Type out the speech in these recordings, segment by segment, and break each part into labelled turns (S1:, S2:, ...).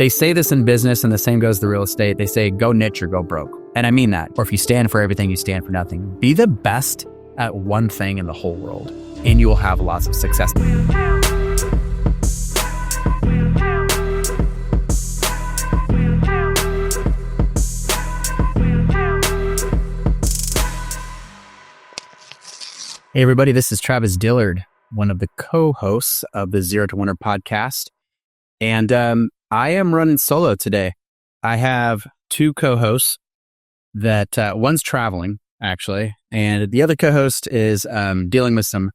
S1: They say this in business, and the same goes to real estate. They say, go niche or go broke. And I mean that. Or if you stand for everything, you stand for nothing. Be the best at one thing in the whole world, and you will have lots of success. Hey, everybody, this is Travis Dillard, one of the co-hosts of the Zero to Winner podcast. And I am running solo today. I have two co-hosts that one's traveling, actually, and the other co-host is dealing with some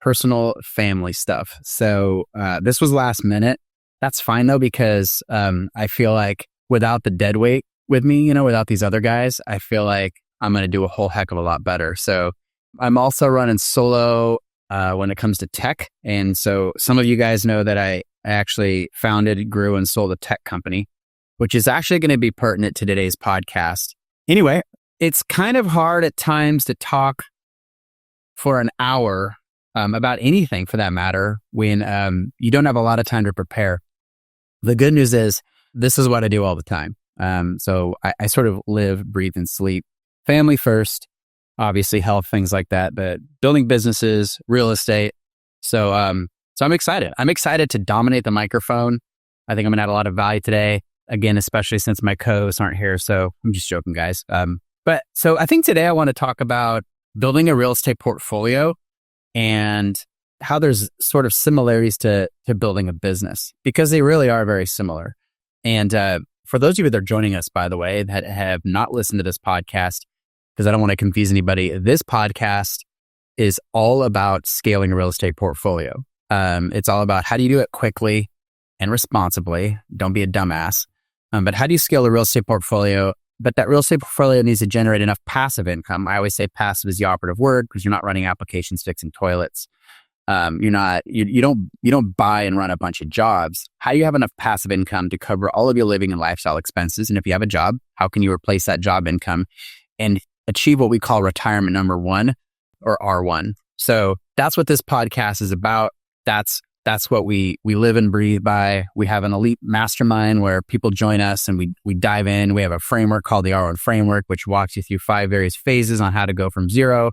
S1: personal family stuff. So this was last minute. That's fine, though, because I feel like without the dead weight with me, without these other guys, I feel like I'm going to do a whole heck of a lot better. So I'm also running solo when it comes to tech. And so some of you guys know that I actually founded, grew, and sold a tech company, which is actually going to be pertinent to today's podcast. Anyway, it's kind of hard at times to talk for an hour about anything for that matter when you don't have a lot of time to prepare. The good news is this is what I do all the time. So I sort of live, breathe, and sleep family first. Obviously health, things like that, but building businesses, real estate. So I'm excited. I'm excited to dominate the microphone. I think I'm gonna add a lot of value today. Again, especially since my co-hosts aren't here. So I'm just joking, guys. But I think today I want to talk about building a real estate portfolio and how there's sort of similarities to building a business, because they really are very similar. And for those of you that are joining us, by the way, that have not listened to this podcast, because I don't want to confuse anybody, this podcast is all about scaling a real estate portfolio. It's all about how do you do it quickly and responsibly. Don't be a dumbass. But how do you scale a real estate portfolio? But that real estate portfolio needs to generate enough passive income. I always say passive is the operative word because you're not running applications, fixing toilets. You don't buy and run a bunch of jobs. How do you have enough passive income to cover all of your living and lifestyle expenses? And if you have a job, how can you replace that job income and achieve what we call retirement number one, or R1? So that's what this podcast is about. That's what we live and breathe by. We have an elite mastermind where people join us and we dive in. We have a framework called the R1 framework, which walks you through 5 various phases on how to go from zero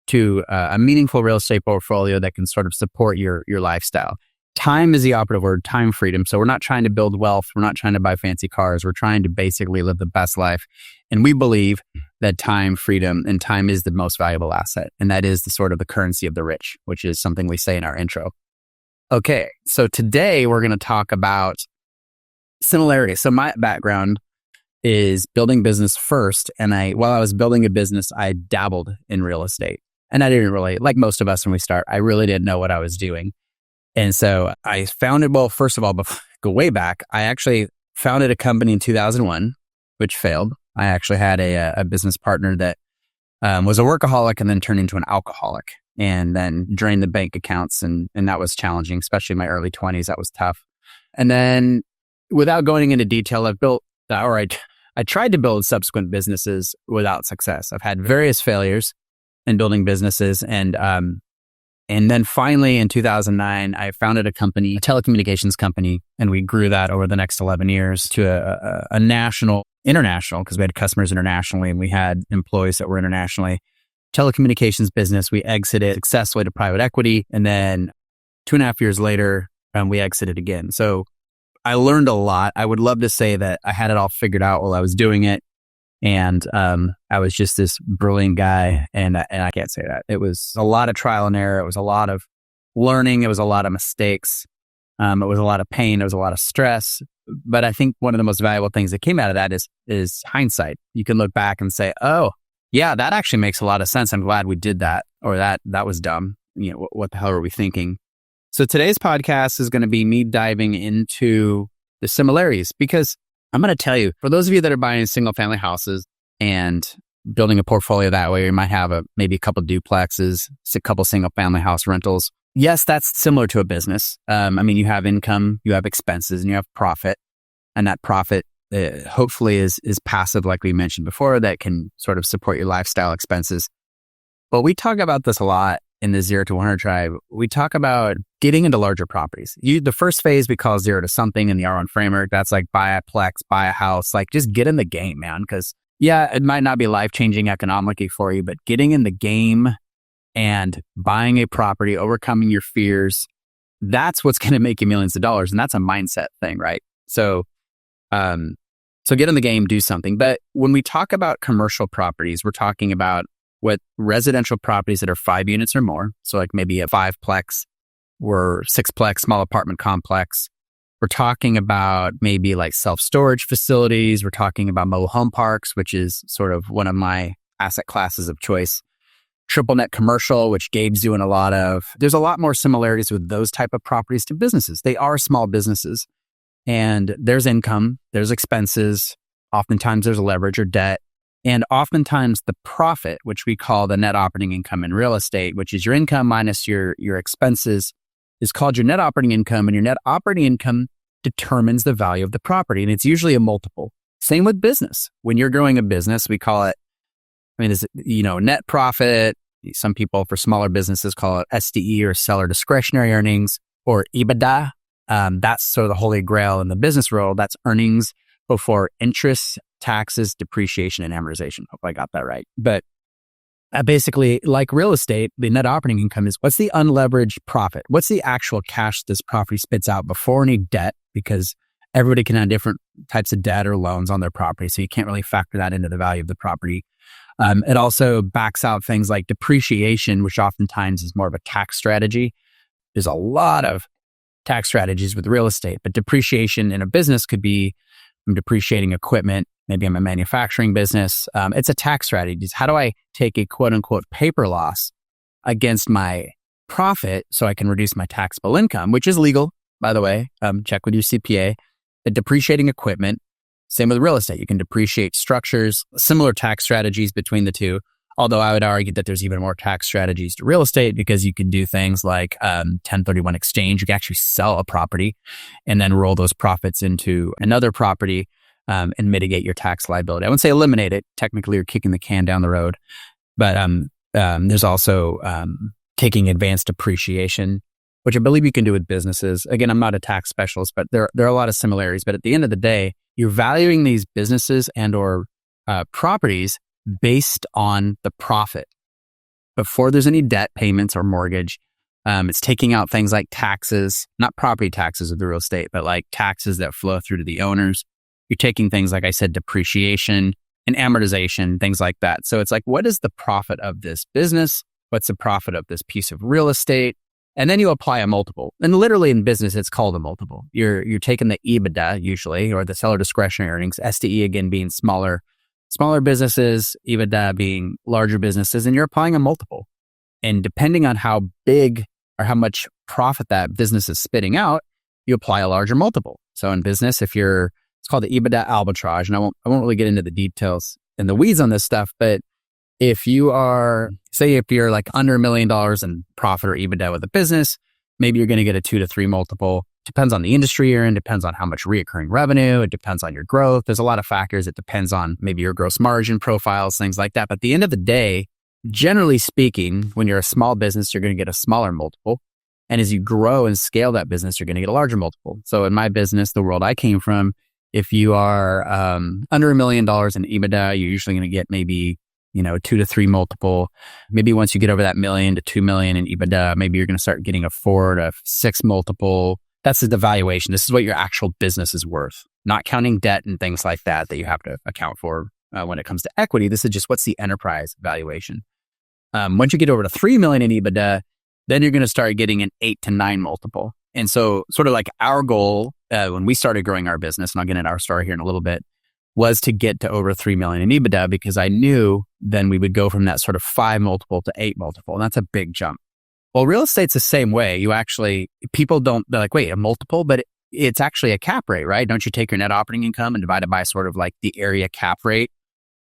S1: to a meaningful real estate portfolio that can sort of support your lifestyle. Time is the operative word, time freedom. So we're not trying to build wealth. We're not trying to buy fancy cars. We're trying to basically live the best life. And we believe that time, freedom, and time is the most valuable asset. And that is the sort of the currency of the rich, which is something we say in our intro. Okay, so today we're going to talk about similarities. So my background is building business first. And while I was building a business, I dabbled in real estate. And I didn't really, like most of us when we start, I really didn't know what I was doing. And so I founded, first of all, go way back, I actually founded a company in 2001, which failed. I actually had a business partner that was a workaholic and then turned into an alcoholic and then drained the bank accounts. And that was challenging, especially in my early 20s. That was tough. And then without going into detail, I tried to build subsequent businesses without success. I've had various failures in building businesses. And then finally in 2009, I founded a company, a telecommunications company, and we grew that over the next 11 years to a international, because we had customers internationally and we had employees that were internationally. Telecommunications business, we exited successfully to private equity. And then 2.5 years later, we exited again. So I learned a lot. I would love to say that I had it all figured out while I was doing it. And I was just this brilliant guy, and I can't say that. It was a lot of trial and error. It was a lot of learning. It was a lot of mistakes. It was a lot of pain. It was a lot of stress. But I think one of the most valuable things that came out of that is hindsight. You can look back and say, oh, yeah, that actually makes a lot of sense. I'm glad we did that, or that was dumb. What the hell are we thinking? So today's podcast is going to be me diving into the similarities, because I'm going to tell you, for those of you that are buying single family houses and building a portfolio that way, you might have maybe a couple duplexes, a couple single family house rentals. Yes, that's similar to a business. You have income, you have expenses, and you have profit. And that profit hopefully is passive, like we mentioned before, that can sort of support your lifestyle expenses. But we talk about this a lot in the 0 to 100 tribe, we talk about getting into larger properties. The first phase we call 0 to something in the R1 framework. That's like buy a plex, buy a house, like just get in the game, man. Because yeah, it might not be life-changing economically for you, but getting in the game and buying a property, overcoming your fears, that's what's going to make you millions of dollars. And that's a mindset thing, right? So get in the game, do something. But when we talk about commercial properties, we're talking about what residential properties that are 5 units or more. So like maybe a 5-plex or 6-plex small apartment complex. We're talking about maybe like self-storage facilities. We're talking about mobile home parks, which is sort of one of my asset classes of choice. Triple net commercial, which Gabe's doing a lot of. There's a lot more similarities with those type of properties to businesses. They are small businesses and there's income, there's expenses. Oftentimes there's leverage or debt. And oftentimes the profit, which we call the net operating income in real estate, which is your income minus your expenses, is called your net operating income. And your net operating income determines the value of the property. And it's usually a multiple. Same with business. When you're growing a business, we call it, net profit. Some people for smaller businesses call it SDE or seller discretionary earnings or EBITDA. That's sort of the holy grail in the business world. That's earnings before interest, taxes, depreciation, and amortization. Hope I got that right. But basically, like real estate, the net operating income is what's the unleveraged profit? What's the actual cash this property spits out before any debt? Because everybody can have different types of debt or loans on their property. So you can't really factor that into the value of the property. It also backs out things like depreciation, which oftentimes is more of a tax strategy. There's a lot of tax strategies with real estate, but depreciation in a business could be I'm depreciating equipment. Maybe I'm a manufacturing business. It's a tax strategy. It's how do I take a quote unquote paper loss against my profit so I can reduce my taxable income, which is legal, by the way. Check with your CPA. Depreciating equipment. Same with real estate. You can depreciate structures, similar tax strategies between the two. Although I would argue that there's even more tax strategies to real estate because you can do things like 1031 exchange. You can actually sell a property and then roll those profits into another property and mitigate your tax liability. I wouldn't say eliminate it. Technically, you're kicking the can down the road. But there's also taking advanced depreciation, which I believe you can do with businesses. Again, I'm not a tax specialist, but there are a lot of similarities. But at the end of the day, you're valuing these businesses and or properties based on the profit. Before there's any debt payments or mortgage, it's taking out things like taxes, not property taxes of the real estate, but like taxes that flow through to the owners. You're taking things, like I said, depreciation and amortization, things like that. So it's like, what is the profit of this business? What's the profit of this piece of real estate? And then you apply a multiple. And literally in business, it's called a multiple. You're taking the EBITDA usually, or the seller discretionary earnings, SDE again being smaller businesses, EBITDA being larger businesses, and you're applying a multiple. And depending on how big or how much profit that business is spitting out, you apply a larger multiple. So in business, it's called the EBITDA arbitrage. And I won't really get into the details and the weeds on this stuff, but if you're like under $1 million in profit or EBITDA with a business, maybe you're going to get a 2 to 3 multiple. Depends on the industry you're in, depends on how much recurring revenue, it depends on your growth. There's a lot of factors. It depends on maybe your gross margin profiles, things like that. But at the end of the day, generally speaking, when you're a small business, you're going to get a smaller multiple. And as you grow and scale that business, you're going to get a larger multiple. So in my business, the world I came from, if you are under $1 million in EBITDA, you're usually going to get maybe 2 to 3 multiple. Maybe once you get over that $1 million to $2 million in EBITDA, maybe you're going to start getting a 4 to 6 multiple. That's the valuation. This is what your actual business is worth, not counting debt and things like that you have to account for when it comes to equity. This is just what's the enterprise valuation. Once you get over to 3 million in EBITDA, then you're going to start getting an 8 to 9 multiple. And so sort of like our goal when we started growing our business, and I'll get into our story here in a little bit, was to get to over 3 million in EBITDA because I knew then we would go from that sort of 5 multiple to 8 multiple. And that's a big jump. Well, real estate's the same way. They're like, wait, a multiple, but it's actually a cap rate, right? Don't you take your net operating income and divide it by sort of like the area cap rate?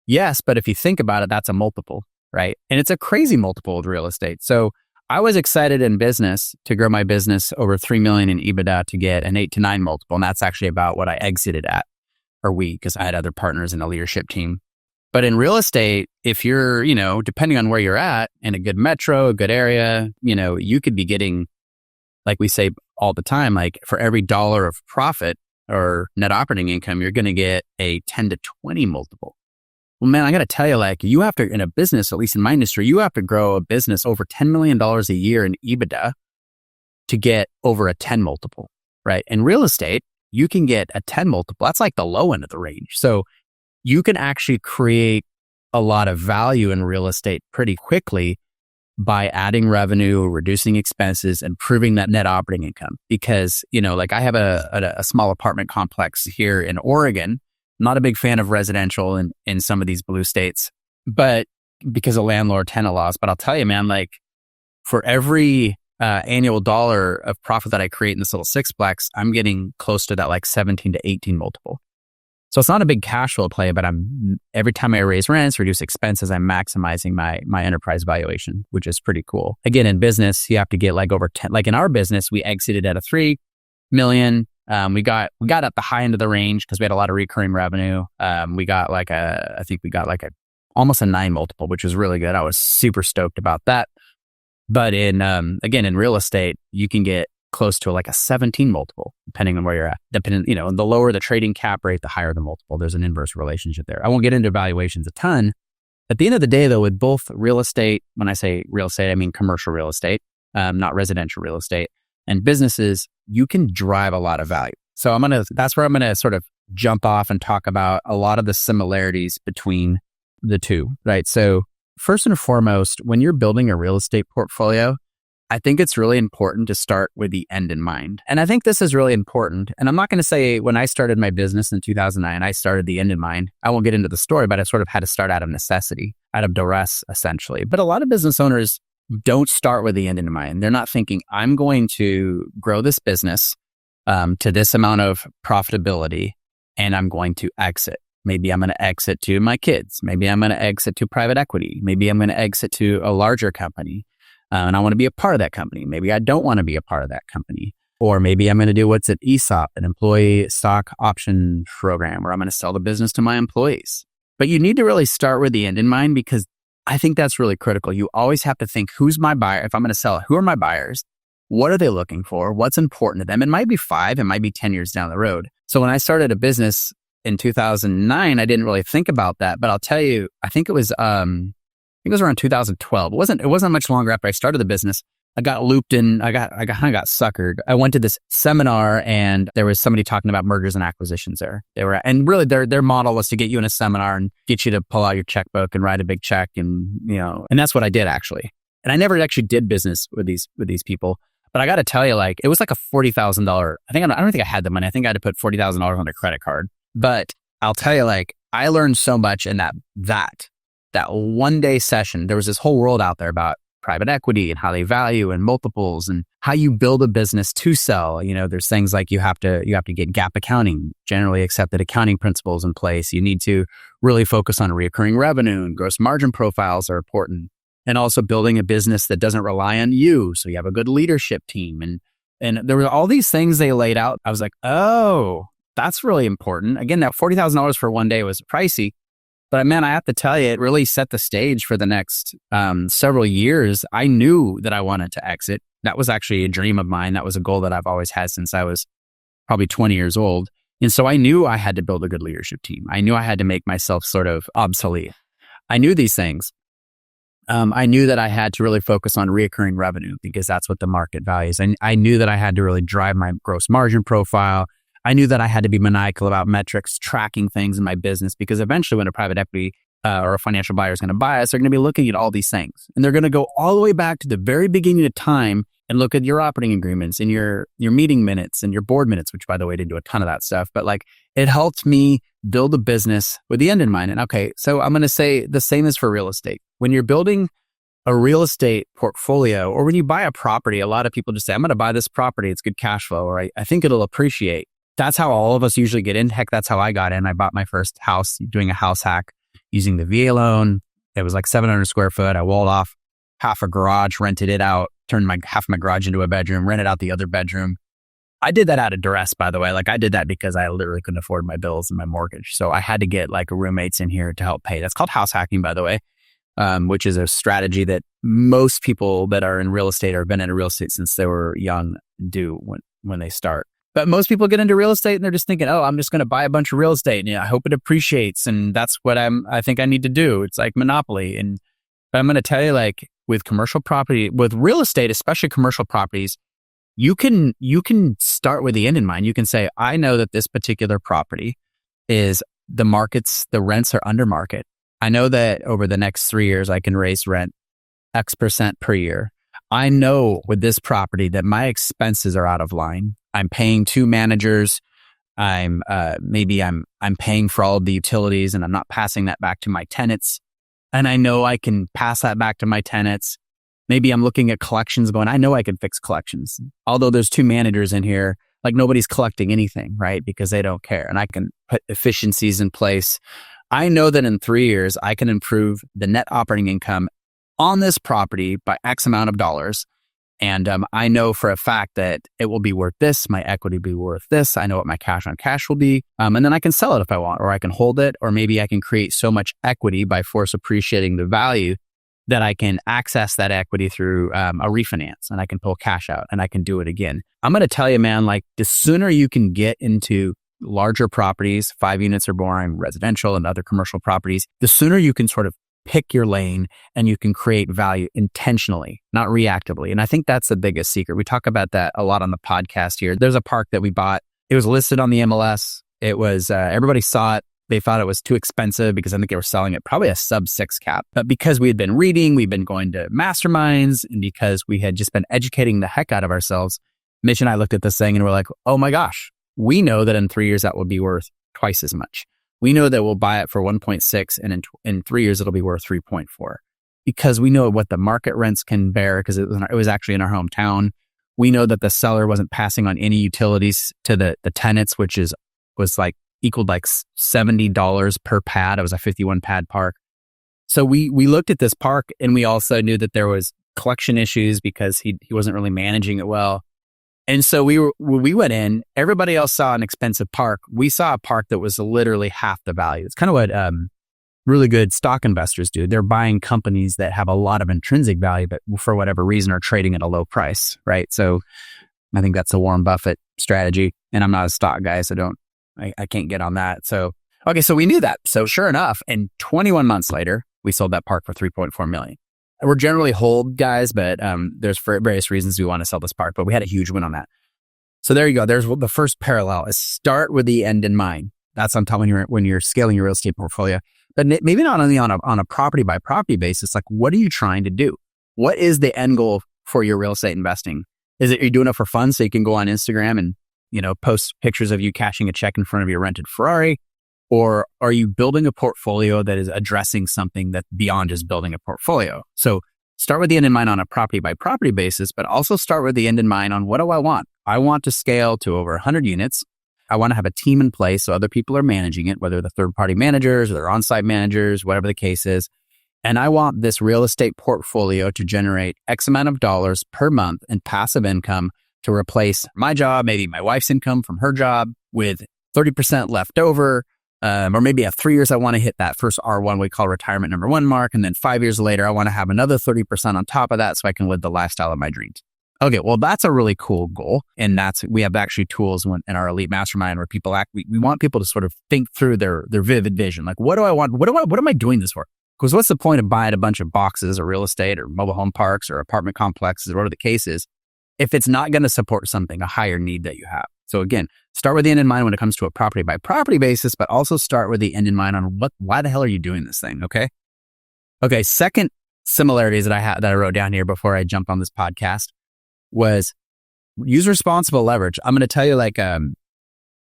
S1: Yes, but if you think about it, that's a multiple, right? And it's a crazy multiple of real estate. So I was excited in business to grow my business over 3 million in EBITDA to get an 8 to 9 multiple. And that's actually about what I exited at, or because I had other partners in the leadership team. But in real estate, if you're, depending on where you're at in a good metro, a good area, you could be getting, like we say all the time, like for every dollar of profit or net operating income, you're going to get a 10 to 20 multiple. Well, man, I got to tell you, like you have to, in a business, at least in my industry, you have to grow a business over $10 million a year in EBITDA to get over a 10 multiple, right? In real estate, you can get a 10 multiple. That's like the low end of the range. So you can actually create a lot of value in real estate pretty quickly by adding revenue, reducing expenses, and improving that net operating income. Because, like I have a small apartment complex here in Oregon. I'm not a big fan of residential in some of these blue states, but because of landlord tenant laws. But I'll tell you, man, like for every annual dollar of profit that I create in this little sixplex, I'm getting close to that like 17 to 18 multiple. So it's not a big cash flow play, but every time I raise rents, reduce expenses, I'm maximizing my enterprise valuation, which is pretty cool. Again, in business, you have to get like over 10. Like in our business, we exited at a 3 million. We got at the high end of the range because we had a lot of recurring revenue. We got I think we got almost a 9 multiple, which was really good. I was super stoked about that. But in real estate, you can get close to like a 17 multiple, depending on where you're at. The lower the trading cap rate, the higher the multiple. There's an inverse relationship there. I won't get into valuations a ton. At the end of the day, though, with both real estate, when I say real estate, I mean commercial real estate, not residential real estate, and businesses, you can drive a lot of value. So that's where I'm gonna sort of jump off and talk about a lot of the similarities between the two, right? So first and foremost, when you're building a real estate portfolio, I think it's really important to start with the end in mind. And I think this is really important. And I'm not going to say when I started my business in 2009, I started the end in mind. I won't get into the story, but I sort of had to start out of necessity, out of duress, essentially. But a lot of business owners don't start with the end in mind. They're not thinking, I'm going to grow this business to this amount of profitability and I'm going to exit. Maybe I'm going to exit to my kids. Maybe I'm going to exit to private equity. Maybe I'm going to exit to a larger company. And I want to be a part of that company. Maybe I don't want to be a part of that company. Or maybe I'm going to do what's an ESOP, an employee stock option program, where I'm going to sell the business to my employees. But you need to really start with the end in mind, because I think that's really critical. You always have to think, who's my buyer? If I'm going to sell it, who are my buyers? What are they looking for? What's important to them? It might be 5, it might be 10 years down the road. So when I started a business in 2009, I didn't really think about that. But I'll tell you, I think it was around 2012. It wasn't much longer after I started the business. I got looped in. I kind of got suckered. I went to this seminar and there was somebody talking about mergers and acquisitions there. And really their model was to get you in a seminar and get you to pull out your checkbook and write a big check. And, and that's what I did actually. And I never actually did business with these people. But I got to tell you, like, it was like a $40,000. I don't think I had the money. I think I had to put $40,000 on their credit card. But I'll tell you, like, I learned so much in that one day session. There was this whole world out there about private equity and how they value and multiples and how you build a business to sell. There's things like you have to get GAAP accounting, generally accepted accounting principles in place. You need to really focus on recurring revenue, and gross margin profiles are important. And also building a business that doesn't rely on you. So you have a good leadership team. And there were all these things they laid out. I was like, oh, that's really important. Again, that $40,000 for one day was pricey. But man, I have to tell you, it really set the stage for the next several years. I knew that I wanted to exit. That was actually a dream of mine. That was a goal that I've always had since I was probably 20 years old. And so I knew I had to build a good leadership team. I knew I had to make myself sort of obsolete. I knew these things. I knew that I had to really focus on recurring revenue because that's what the market values. And I knew that I had to really drive my gross margin profile. I knew that I had to be maniacal about metrics, tracking things in my business, because eventually when a private equity or a financial buyer is going to buy us, they're going to be looking at all these things. And they're going to go all the way back to the very beginning of time and look at your operating agreements and your meeting minutes and your board minutes, which by the way, didn't do a ton of that stuff. But like, it helped me build a business with the end in mind. And okay, so I'm going to say the same is for real estate. When you're building a real estate portfolio, or when you buy a property, a lot of people just say, I'm going to buy this property. It's good cash flow, or I think it'll appreciate. That's how all of us usually get in. Heck, that's how I got in. I bought my first house doing a house hack using the VA loan. It was like 700 square foot. I walled off half a garage, rented it out, turned half my garage into a bedroom, rented out the other bedroom. I did that out of duress, by the way. Like I did that because I literally couldn't afford my bills and my mortgage. So I had to get like roommates in here to help pay. That's called house hacking, by the way, which is a strategy that most people that are in real estate or have been in real estate since they were young do when they start. But most people get into real estate and they're just thinking, oh, I'm just going to buy a bunch of real estate and I hope it appreciates. And that's what I think I need to do. It's like monopoly. But I'm going to tell you, like with commercial property, with real estate, especially commercial properties, you can start with the end in mind. You can say, I know that this particular property is the rents are under market. I know that over the next 3 years, I can raise rent X% per year. I know with this property that my expenses are out of line. I'm paying 2 managers. I'm paying for all of the utilities and I'm not passing that back to my tenants. And I know I can pass that back to my tenants. Maybe I'm looking at collections going, I know I can fix collections. Although there's 2 managers in here, like nobody's collecting anything, right? Because they don't care. And I can put efficiencies in place. I know that in 3 years, I can improve the net operating income on this property by X amount of dollars. And I know for a fact that it will be worth this, my equity will be worth this. I know what my cash on cash will be. And then I can sell it if I want, or I can hold it, or maybe I can create so much equity by force appreciating the value that I can access that equity through a refinance and I can pull cash out and I can do it again. I'm going to tell you, man, like the sooner you can get into larger properties, 5 units or more in residential and other commercial properties, the sooner you can sort of pick your lane and you can create value intentionally, not reactively. And I think that's the biggest secret. We talk about that a lot on the podcast here. There's a park that we bought. It was listed on the MLS. It was, everybody saw it. They thought it was too expensive because I think they were selling it probably a sub 6 cap. But because we had been reading, we've been going to masterminds, and because we had just been educating the heck out of ourselves, Mitch and I looked at this thing and we're like, oh my gosh, we know that in 3 years that will be worth twice as much. We know that we'll buy it for 1.6 and in 3 years it'll be worth 3.4 because we know what the market rents can bear because it was actually in our hometown. We know that the seller wasn't passing on any utilities to the tenants, which was like equaled like $70 per pad. It was a 51 pad park. So we looked at this park and we also knew that there was collection issues because he wasn't really managing it well. And so when we went in, everybody else saw an expensive park. We saw a park that was literally half the value. It's kind of what really good stock investors do. They're buying companies that have a lot of intrinsic value, but for whatever reason are trading at a low price, right? So I think that's a Warren Buffett strategy. And I'm not a stock guy, so I can't get on that. So, okay, so we knew that. So sure enough, and 21 months later, we sold that park for $3.4 million. We're generally hold guys, but there's for various reasons we want to sell this park, but we had a huge win on that. So there you go. There's the first parallel is start with the end in mind. That's on top when you're scaling your real estate portfolio, but maybe not only on a property by property basis. Like, what are you trying to do? What is the end goal for your real estate investing? Is it you're doing it for fun so you can go on Instagram and post pictures of you cashing a check in front of your rented Ferrari? Or are you building a portfolio that is addressing something that's beyond just building a portfolio? So start with the end in mind on a property by property basis, but also start with the end in mind on what do I want? I want to scale to over 100 units. I want to have a team in place so other people are managing it, whether they're third-party managers or they're on-site managers, whatever the case is. And I want this real estate portfolio to generate X amount of dollars per month in passive income to replace my job, maybe my wife's income from her job, with 30% left over. Or maybe at 3 years, I want to hit that first R1 we call retirement number 1 mark. And then 5 years later, I want to have another 30% on top of that so I can live the lifestyle of my dreams. Okay, well, that's a really cool goal. And we have actually tools in our elite mastermind where people we want people to sort of think through their vivid vision. Like, what do I want? What am I doing this for? Because what's the point of buying a bunch of boxes or real estate or mobile home parks or apartment complexes or whatever the case is, if it's not going to support something, a higher need that you have? So again, start with the end in mind when it comes to a property by property basis, but also start with the end in mind on why the hell are you doing this thing? Okay. Second similarities that I wrote down here before I jumped on this podcast was use responsible leverage. I'm going to tell you, like,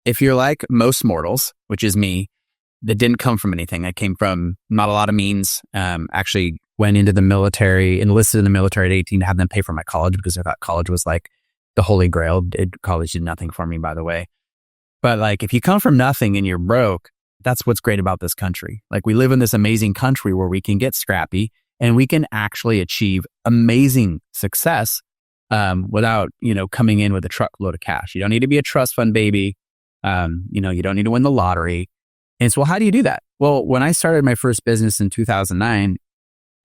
S1: if you're like most mortals, which is me, that didn't come from anything. I came from not a lot of means. Actually went into the military, enlisted in the military at 18 to have them pay for my college because I thought college was like the holy grail. College did nothing for me, by the way. But like, if you come from nothing and you're broke, that's what's great about this country. Like, we live in this amazing country where we can get scrappy and we can actually achieve amazing success without, coming in with a truckload of cash. You don't need to be a trust fund baby. You don't need to win the lottery. And so, well, how do you do that? Well, when I started my first business in 2009,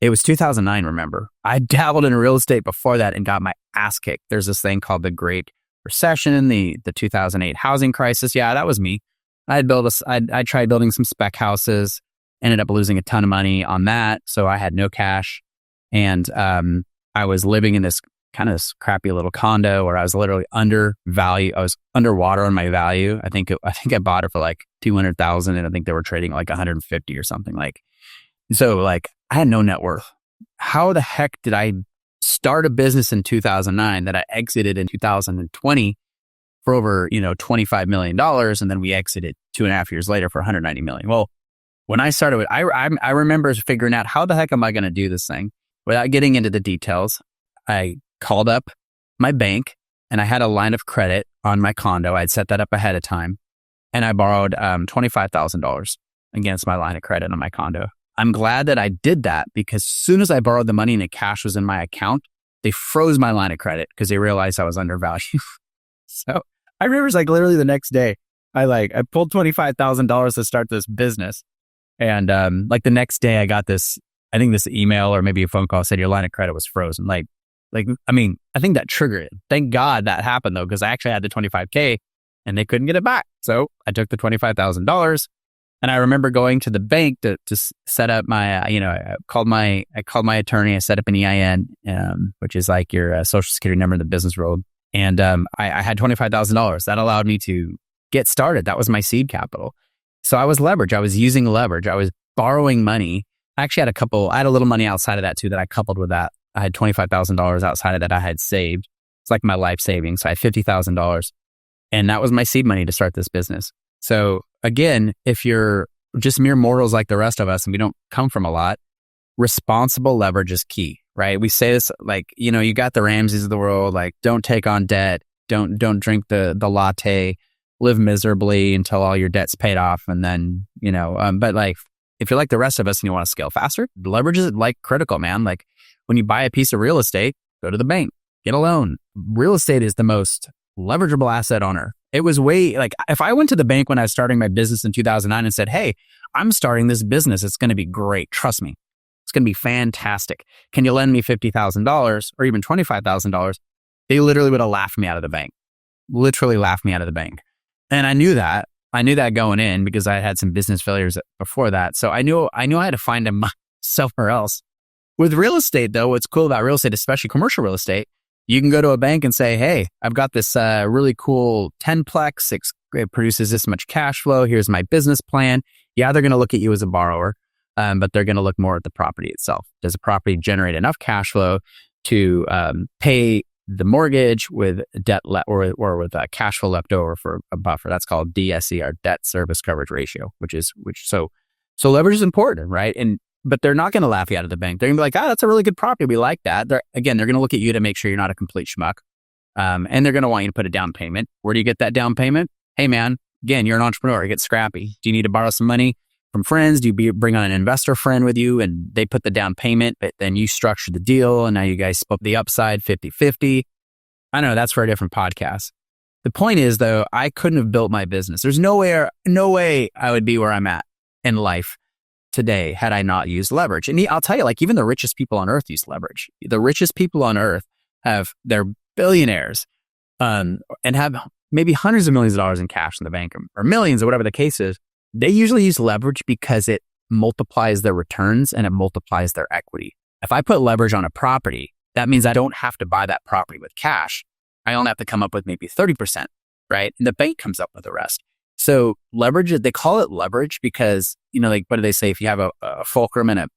S1: it was 2009, remember. I dabbled in real estate before that and got my ass kicked. There's this thing called the Great Recession, the 2008 housing crisis. Yeah, that was me. I tried building some spec houses, ended up losing a ton of money on that. So I had no cash. And I was living in this kind of crappy little condo where I was literally undervalued. I was underwater on my value. I think I bought it for like 200,000 and I think they were trading like 150 or something like. So like I had no net worth. How the heck did I start a business in 2009 that I exited in 2020 for over, $25 million. And then we exited 2.5 years later for 190 million. Well, when I started, I remember figuring out how the heck am I going to do this thing without getting into the details. I called up my bank and I had a line of credit on my condo. I'd set that up ahead of time and I borrowed $25,000 against my line of credit on my condo. I'm glad that I did that because as soon as I borrowed the money and the cash was in my account, they froze my line of credit because they realized I was undervalued. So I remember it's like literally the next day, I pulled $25,000 to start this business. And like the next day I got this email or maybe a phone call said your line of credit was frozen. I think that triggered it. Thank God that happened though, because I actually had the $25K and they couldn't get it back. So I took the $25,000 and I remember going to the bank to set up my, I called my attorney. I set up an EIN, which is like your social security number in the business world. And I had $25,000. That allowed me to get started. That was my seed capital. So I was leverage. I was using leverage. I was borrowing money. I actually I had a little money outside of that too that I coupled with that. I had $25,000 outside of that I had saved. It's like my life savings. So I had $50,000 and that was my seed money to start this business. So again, if you're just mere mortals like the rest of us and we don't come from a lot, responsible leverage is key, right? We say this like, you got the Ramses of the world, like don't take on debt, don't drink the latte, live miserably until all your debt's paid off. And then, but like, if you're like the rest of us and you want to scale faster, leverage is like critical, man. Like when you buy a piece of real estate, go to the bank, get a loan. Real estate is the most leverageable asset on earth. It was like, if I went to the bank when I was starting my business in 2009 and said, hey, I'm starting this business, it's going to be great. Trust me, it's going to be fantastic. Can you lend me $50,000 or even $25,000? They literally would have laughed me out of the bank, And I knew that going in because I had some business failures before that. So I knew I had to find them somewhere else. With real estate though, what's cool about real estate, especially commercial real estate, you can go to a bank and say, hey, I've got this really cool 10-plex. It produces this much cash flow. Here's my business plan. Yeah, they're going to look at you as a borrower, but they're going to look more at the property itself. Does the property generate enough cash flow to pay the mortgage with debt or with cash flow left over for a buffer? That's called DSC, our debt service coverage ratio, so leverage is important, right? But they're not going to laugh you out of the bank. They're going to be like, that's a really good property. We like that. They're going to look at you to make sure you're not a complete schmuck. And they're going to want you to put a down payment. Where do you get that down payment? Hey, man, again, you're an entrepreneur. You get scrappy. Do you need to borrow some money from friends? Do you bring on an investor friend with you and they put the down payment, but then you structure the deal and now you guys split the upside 50-50? I know that's for a different podcast. The point is, though, I couldn't have built my business. There's no way I would be where I'm at in life today had I not used leverage. And I'll tell you, like even the richest people on earth use leverage. The richest people on earth they're billionaires and have maybe hundreds of millions of dollars in cash in the bank or millions or whatever the case is. They usually use leverage because it multiplies their returns and it multiplies their equity. If I put leverage on a property, that means I don't have to buy that property with cash. I only have to come up with maybe 30%, right? And the bank comes up with the rest. So leverage, they call it leverage because, like, what do they say? If you have a fulcrum and a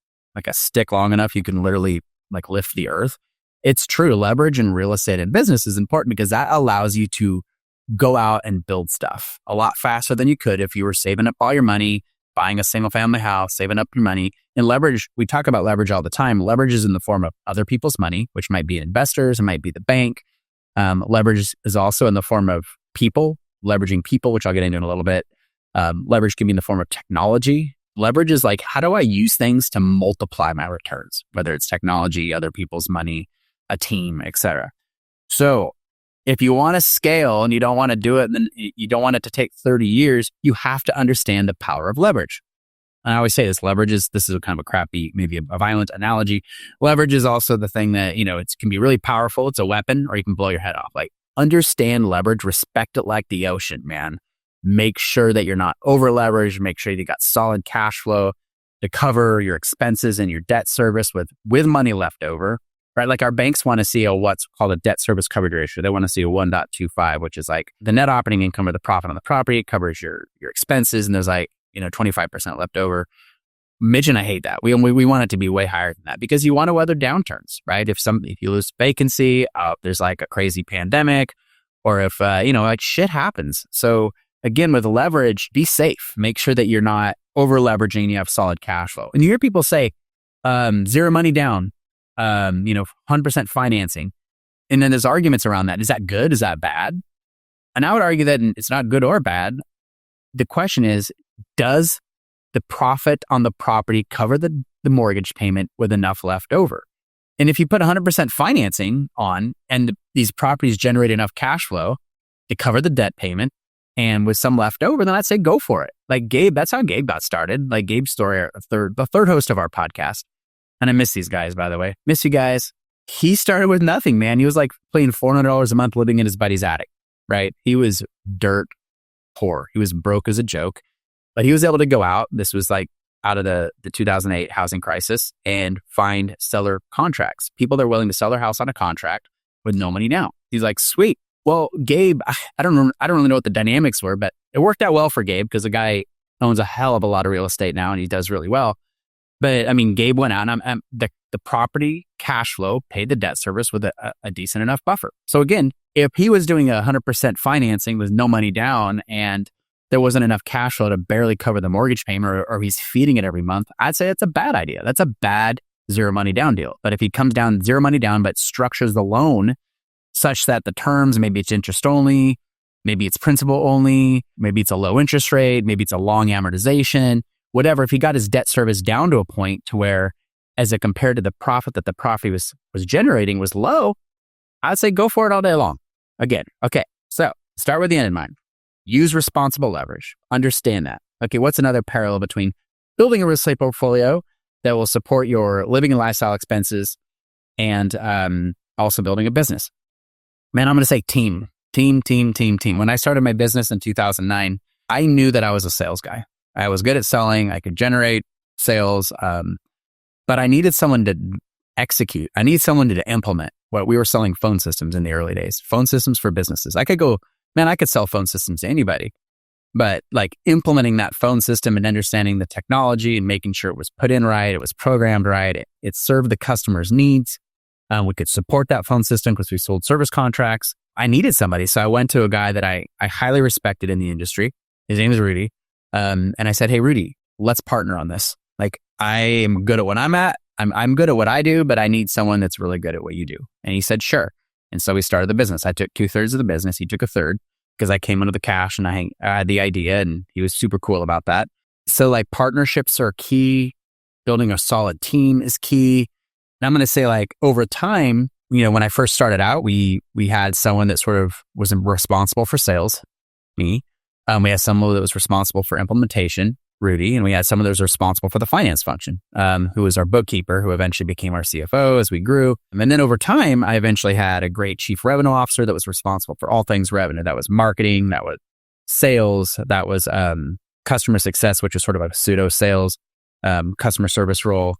S1: stick long enough, you can literally like lift the earth. It's true. Leverage in real estate and business is important because that allows you to go out and build stuff a lot faster than you could if you were saving up all your money, buying a single family house, saving up your money. And leverage, we talk about leverage all the time. Leverage is in the form of other people's money, which might be investors, it might be the bank. Leverage is also in the form of people, leveraging people, which I'll get into in a little bit. Leverage can be in the form of technology. Leverage is like, how do I use things to multiply my returns, whether it's technology, other people's money, a team, etc. So if you want to scale and you don't want to do it, then you don't want it to take 30 years, you have to understand the power of leverage. And I always say this is kind of a crappy, maybe a violent analogy. Leverage is also the thing that, it can be really powerful. It's a weapon, or you can blow your head off. Like, understand leverage, respect it like the ocean, man. Make sure that you're not over leveraged. Make sure you got solid cash flow to cover your expenses and your debt service with money left over, right? Like, our banks want to see what's called a debt service coverage ratio. They want to see a 1.25, which is like the net operating income or the profit on the property. It covers your expenses, and there's 25% left over. Midge and I hate that. We want it to be way higher than that, because you want to weather downturns, right? If you lose vacancy, there's like a crazy pandemic, or if shit happens. So again, with leverage, be safe. Make sure that you're not over leveraging. You have solid cash flow. And you hear people say, zero money down, 100% financing, and then there's arguments around that. Is that good? Is that bad? And I would argue that it's not good or bad. The question is, does the profit on the property cover the mortgage payment with enough left over? And if you put 100% financing on, and these properties generate enough cash flow to cover the debt payment, and with some left over, then I'd say go for it. Like Gabe, that's how Gabe got started. Like Gabe's story, the third host of our podcast. And I miss these guys, by the way. Miss you guys. He started with nothing, man. He was like paying $400 a month living in his buddy's attic, right? He was dirt poor. He was broke as a joke. But he was able to go out. This was like out of the 2008 housing crisis, and find seller contracts. People that are willing to sell their house on a contract with no money down. He's like, sweet. Well, Gabe, I don't really know what the dynamics were, but it worked out well for Gabe, because the guy owns a hell of a lot of real estate now, and he does really well. But I mean, Gabe went out, and the property cash flow paid the debt service with a decent enough buffer. So again, if he was doing 100% financing with no money down, and there wasn't enough cash flow to barely cover the mortgage payment, or he's feeding it every month, I'd say it's a bad idea. That's a bad zero money down deal. But if he comes down zero money down, but structures the loan such that the terms, maybe it's interest only, maybe it's principal only, maybe it's a low interest rate, maybe it's a long amortization, whatever. If he got his debt service down to a point to where, as it compared to the profit that the property was generating, was low, I'd say go for it all day long. Again, okay, so start with the end in mind. Use responsible leverage. Understand that. Okay, what's another parallel between building a real estate portfolio that will support your living and lifestyle expenses, and also building a business? Man, I'm going to say team. When I started my business in 2009, I knew that I was a sales guy. I was good at selling. I could generate sales, but I needed someone to execute. I needed someone to implement. What we were selling phone systems in the early days, phone systems for businesses. I could sell phone systems to anybody, but like implementing that phone system and understanding the technology and making sure it was put in right, it was programmed right, it served the customer's needs. We could support that phone system because we sold service contracts. I needed somebody. So I went to a guy that I highly respected in the industry. His name is Rudy. And I said, hey, Rudy, let's partner on this. Like, I am good at what I'm at. I'm good at what I do, but I need someone that's really good at what you do. And he said, sure. And so we started the business. I took 2/3 of the business. He took 1/3, because I came into the cash and I had the idea, and he was super cool about that. So like, partnerships are key. Building a solid team is key. And I'm going to say, like, over time, when I first started out, we had someone that sort of was responsible for sales, me. We had someone that was responsible for implementation, Rudy, and we had someone that was responsible for the finance function, who was our bookkeeper, who eventually became our CFO as we grew. And then over time, I eventually had a great chief revenue officer that was responsible for all things revenue. That was marketing, that was sales, that was customer success, which is sort of a pseudo sales, customer service role.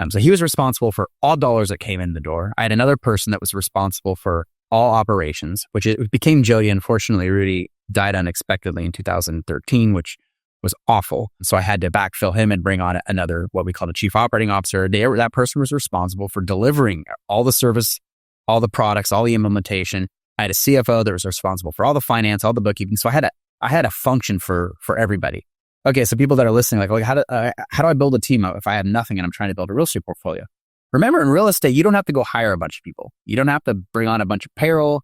S1: So he was responsible for all dollars that came in the door. I had another person that was responsible for all operations, which it became Jody. Unfortunately, Rudy died unexpectedly in 2013, which was awful. So I had to backfill him and bring on another, what we called a chief operating officer. That person was responsible for delivering all the service, all the products, all the implementation. I had a CFO that was responsible for all the finance, all the bookkeeping. So I had a function for everybody. Okay, so people that are listening, like how do I build a team if I have nothing and I'm trying to build a real estate portfolio? Remember, in real estate, you don't have to go hire a bunch of people. You don't have to bring on a bunch of payroll,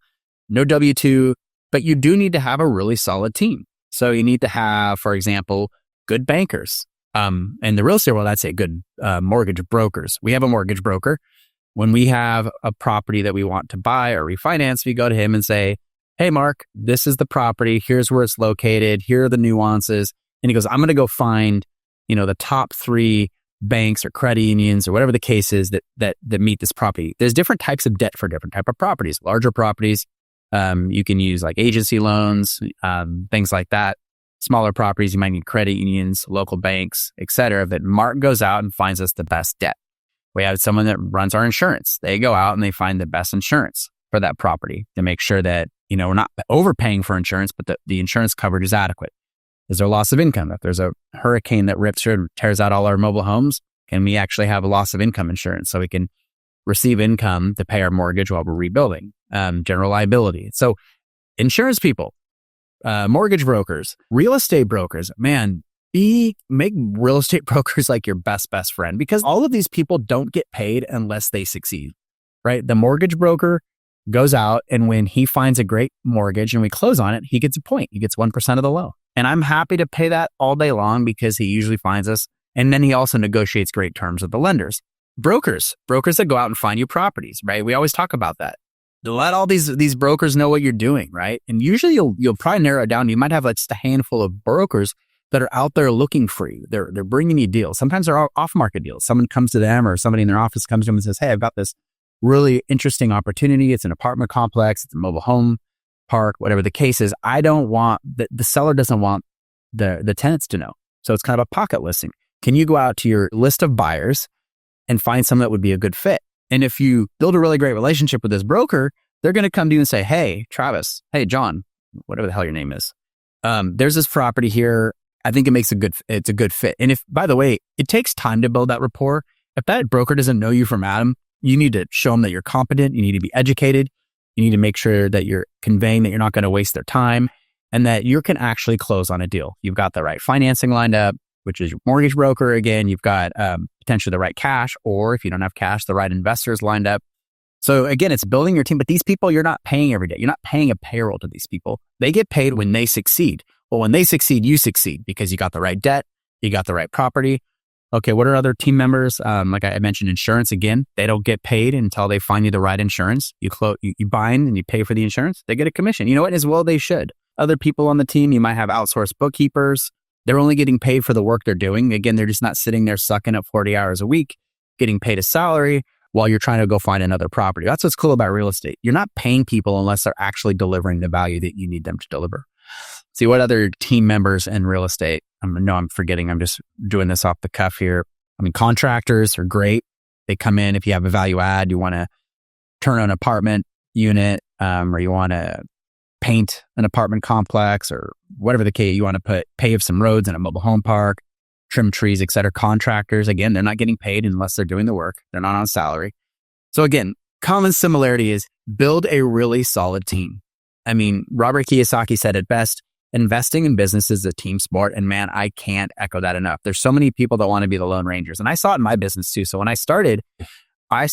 S1: no W-2, but you do need to have a really solid team. So you need to have, for example, good bankers. In the real estate world, I'd say good mortgage brokers. We have a mortgage broker. When we have a property that we want to buy or refinance, we go to him and say, hey, Mark, this is the property. Here's where it's located. Here are the nuances. And he goes, I'm going to go find, the top 3 banks or credit unions or whatever the case is that meet this property. There's different types of debt for different type of properties. Larger properties, you can use like agency loans, things like that. Smaller properties, you might need credit unions, local banks, et cetera. That Mark goes out and finds us the best debt. We have someone that runs our insurance. They go out and they find the best insurance for that property to make sure that, we're not overpaying for insurance, but the insurance coverage is adequate. Is there loss of income? If there's a hurricane that rips through and tears out all our mobile homes, can we actually have a loss of income insurance so we can receive income to pay our mortgage while we're rebuilding? General liability. So insurance people, mortgage brokers, real estate brokers, man, make real estate brokers like your best friend, because all of these people don't get paid unless they succeed, right? The mortgage broker goes out, and when he finds a great mortgage and we close on it, he gets a point. He gets 1% of the loan. And I'm happy to pay that all day long because he usually finds us. And then he also negotiates great terms with the lenders. Brokers that go out and find you properties, right? We always talk about that. Let all these brokers know what you're doing, right? And usually you'll probably narrow it down. You might have just a handful of brokers that are out there looking for you. They're bringing you deals. Sometimes they're off-market deals. Someone comes to them, or somebody in their office comes to them and says, hey, I've got this really interesting opportunity. It's an apartment complex. It's a mobile home park, whatever the case is. I don't want, the seller doesn't want the tenants to know. So it's kind of a pocket listing. Can you go out to your list of buyers and find someone that would be a good fit? And if you build a really great relationship with this broker, they're going to come to you and say, hey, Travis, hey, John, whatever the hell your name is. There's this property here. I think it's a good fit. And if, by the way, it takes time to build that rapport. If that broker doesn't know you from Adam, you need to show them that you're competent. You need to be educated. You need to make sure that you're conveying that you're not going to waste their time and that you can actually close on a deal. You've got the right financing lined up, which is your mortgage broker. Again, you've got potentially the right cash, or if you don't have cash, the right investors lined up. So again, it's building your team, but these people you're not paying every day. You're not paying a payroll to these people. They get paid when they succeed. Well, when they succeed, you succeed because you got the right debt, you got the right property. Okay, what are other team members? Like I mentioned, insurance. Again, they don't get paid until they find you the right insurance. You bind and you pay for the insurance. They get a commission. You know what? As well, they should. Other people on the team, you might have outsourced bookkeepers. They're only getting paid for the work they're doing. Again, they're just not sitting there sucking up 40 hours a week, getting paid a salary while you're trying to go find another property. That's what's cool about real estate. You're not paying people unless they're actually delivering the value that you need them to deliver. See, what other team members in real estate? I'm forgetting. I'm just doing this off the cuff here. I mean, contractors are great. They come in. If you have a value add, you want to turn an apartment unit, or you want to paint an apartment complex, or whatever the case, you want to pave some roads in a mobile home park, trim trees, et cetera. Contractors, again, they're not getting paid unless they're doing the work. They're not on salary. So again, common similarity is build a really solid team. I mean, Robert Kiyosaki said it best, investing in business is a team sport. And man, I can't echo that enough. There's so many people that want to be the Lone Rangers. And I saw it in my business too. So when I started, I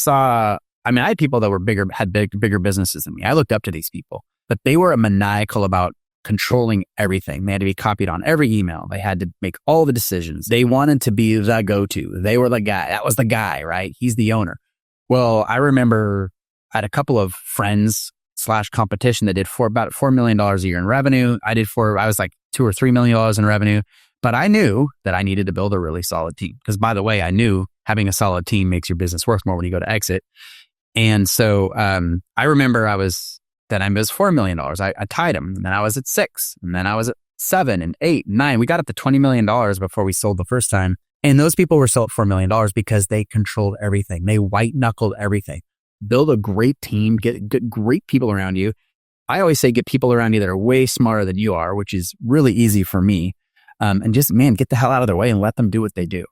S1: had people that were had bigger businesses than me. I looked up to these people, but they were maniacal about controlling everything. They had to be copied on every email. They had to make all the decisions. They wanted to be the go-to. They were the guy. That was the guy, right? He's the owner. Well, I remember I had a couple of friends / competition that did about $4 million a year in revenue. I was like $2 or $3 million in revenue, but I knew that I needed to build a really solid team. Because by the way, I knew having a solid team makes your business worth more when you go to exit. And so I remember I was $4 million. I tied them, and then I was at 6, and then I was at 7 and 8 and 9. We got up to $20 million before we sold the first time. And those people were sold at $4 million because they controlled everything. They white knuckled everything. Build a great team, get great people around you. I always say get people around you that are way smarter than you are, which is really easy for me. And just, man, get the hell out of their way and let them do what they do.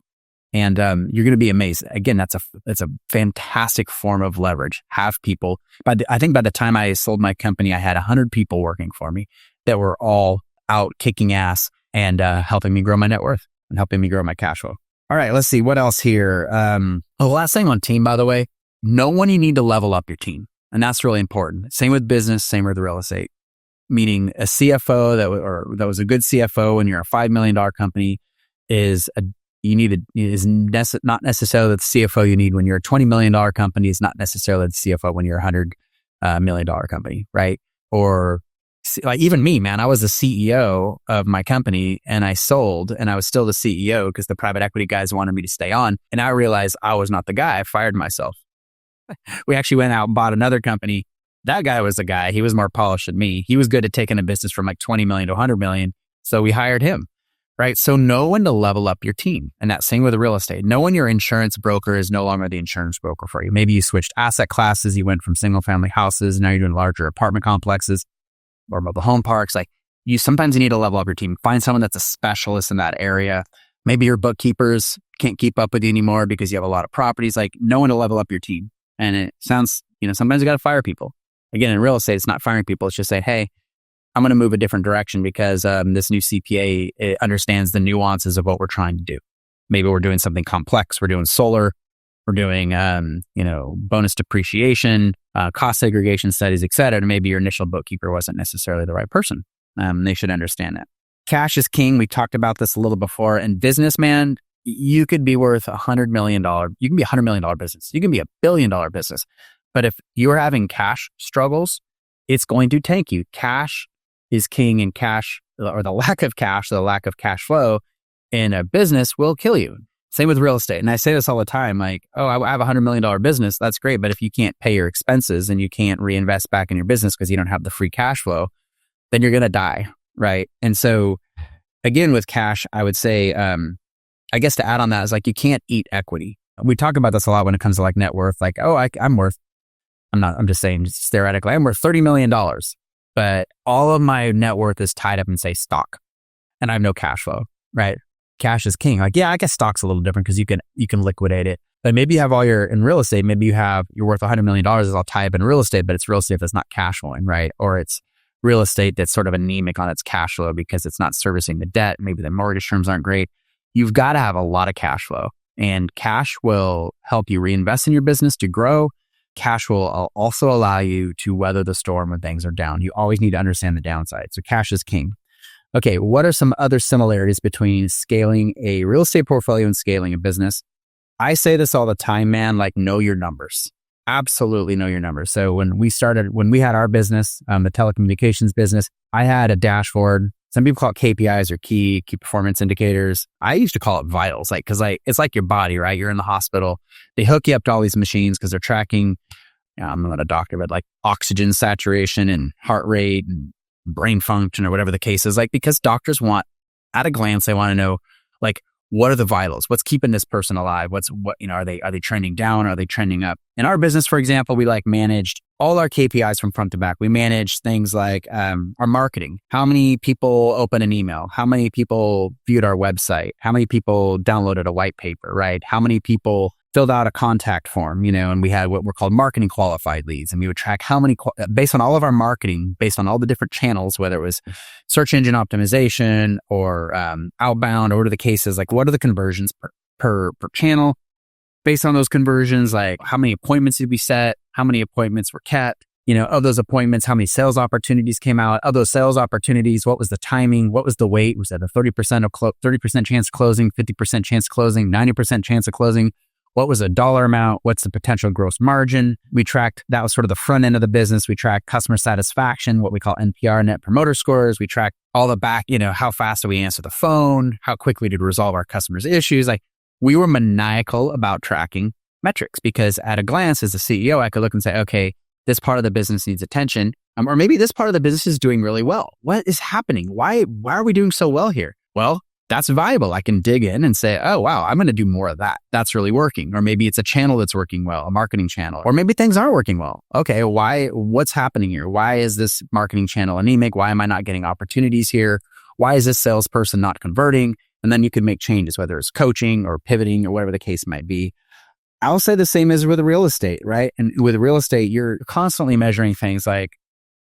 S1: And you're going to be amazed. Again, that's a fantastic form of leverage. Have people. I think by the time I sold my company, I had 100 people working for me that were all out kicking ass and helping me grow my net worth and helping me grow my cash flow. All right, let's see what else here. The last thing on team, by the way, know when you need to level up your team. And that's really important. Same with business, same with real estate. Meaning a CFO that was a good CFO when you're a $5 million company is not necessarily the CFO you need when you're a $20 million company. Is not necessarily the CFO when you're a $100 million company, right? Or like even me, man, I was the CEO of my company and I sold and I was still the CEO because the private equity guys wanted me to stay on. And I realized I was not the guy. I fired myself. We actually went out and bought another company. That guy was the guy. He was more polished than me. He was good at taking a business from like 20 million to 100 million. So we hired him, right? So know when to level up your team. And that's same with real estate. Know when your insurance broker is no longer the insurance broker for you. Maybe you switched asset classes. You went from single family houses. Now you're doing larger apartment complexes or mobile home parks. Like sometimes you need to level up your team. Find someone that's a specialist in that area. Maybe your bookkeepers can't keep up with you anymore because you have a lot of properties. Like know when to level up your team. And it sounds, sometimes you got to fire people. Again, in real estate, it's not firing people. It's just saying, hey, I'm going to move a different direction because this new CPA understands the nuances of what we're trying to do. Maybe we're doing something complex. We're doing solar. We're doing, bonus depreciation, cost segregation studies, et cetera. And maybe your initial bookkeeper wasn't necessarily the right person. They should understand that. Cash is king. We talked about this a little before. And business, man, you could be worth $100 million. You can be a $100 million business. You can be a $1 billion business. But if you're having cash struggles, it's going to tank you. Cash is king, and cash, or the lack of cash, the lack of cash flow in a business will kill you. Same with real estate. And I say this all the time, like, oh, I have a $100 million business. That's great. But if you can't pay your expenses and you can't reinvest back in your business because you don't have the free cash flow, then you're going to die, right? And so again, with cash, I would say, I guess to add on that is like, you can't eat equity. We talk about this a lot when it comes to like net worth, like, oh, I'm just saying just theoretically, I'm worth $30 million, but all of my net worth is tied up in say stock and I have no cash flow, right? Cash is king. Like, yeah, I guess stock's a little different because you can liquidate it. But maybe you have in real estate, maybe you're worth $100 million is all tied up in real estate, but it's real estate that's not cash flowing, right? Or it's real estate that's sort of anemic on its cash flow because it's not servicing the debt. Maybe the mortgage terms aren't great. You've got to have a lot of cash flow, and cash will help you reinvest in your business to grow. Cash will also allow you to weather the storm when things are down. You always need to understand the downside. So cash is king. Okay, what are some other similarities between scaling a real estate portfolio and scaling a business? I say this all the time, man, like know your numbers. Absolutely know your numbers. So when we had our business, the telecommunications business, I had a dashboard. Some people call it KPIs or key performance indicators. I used to call it vitals, because it's like your body, right? You're in the hospital. They hook you up to all these machines because they're tracking, I'm not a doctor, but like oxygen saturation and heart rate and brain function or whatever the case is, like, because doctors want, at a glance, they want to know, like, what are the vitals? What's keeping this person alive? Are they trending down? Are they trending up? In our business, for example, we managed all our KPIs from front to back. We managed things like our marketing. How many people opened an email? How many people viewed our website? How many people downloaded a white paper, right? How many people filled out a contact form, and we had what were called marketing qualified leads. And we would track how many, based on all of our marketing, based on all the different channels, whether it was search engine optimization or outbound, or what are the cases, like what are the conversions per channel? Based on those conversions, like how many appointments did we set? How many appointments were kept? Of those appointments, how many sales opportunities came out? Of those sales opportunities, what was the timing? What was the weight? Was that a 30% chance of closing, 50% chance of closing, 90% chance of closing? What was the dollar amount? What's the potential gross margin? We tracked, that was sort of the front end of the business. We tracked customer satisfaction, what we call NPR, net promoter scores. We tracked all the back, how fast did we answer the phone? How quickly did we resolve our customers' issues? Like, we were maniacal about tracking metrics because at a glance, as a CEO, I could look and say, okay, this part of the business needs attention. Or maybe this part of the business is doing really well. What is happening? Why are we doing so well here? Well, that's viable. I can dig in and say, oh, wow, I'm going to do more of that. That's really working. Or maybe it's a channel that's working well, a marketing channel. Or maybe things aren't working well. Okay, what's happening here? Why is this marketing channel anemic? Why am I not getting opportunities here? Why is this salesperson not converting? And then you can make changes, whether it's coaching or pivoting or whatever the case might be. I'll say the same as with real estate, right? And with real estate, you're constantly measuring things like,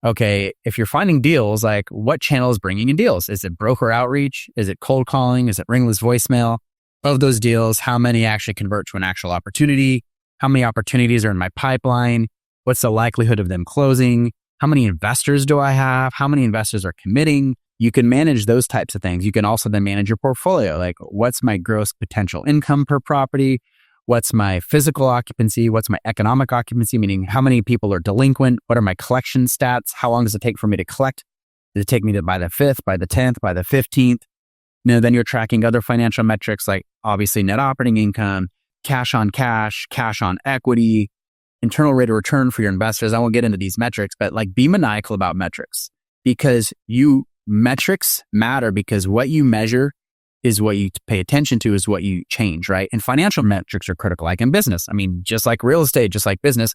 S1: okay, if you're finding deals, like what channel is bringing in deals? Is it broker outreach? Is it cold calling? Is it ringless voicemail? Of those deals, how many actually convert to an actual opportunity? How many opportunities are in my pipeline? What's the likelihood of them closing? How many investors do I have? How many investors are committing? You can manage those types of things. You can also then manage your portfolio. Like, what's my gross potential income per property? What's my physical occupancy? What's my economic occupancy? Meaning how many people are delinquent? What are my collection stats? How long does it take for me to collect? Does it take me to by the 5th, by the 10th, by the 15th? Then you're tracking other financial metrics like obviously net operating income, cash on equity, internal rate of return for your investors. I won't get into these metrics, but like be maniacal about metrics because metrics matter because what you measure is what you pay attention to is what you change, right? And financial metrics are critical, like in business. I mean, just like real estate, just like business,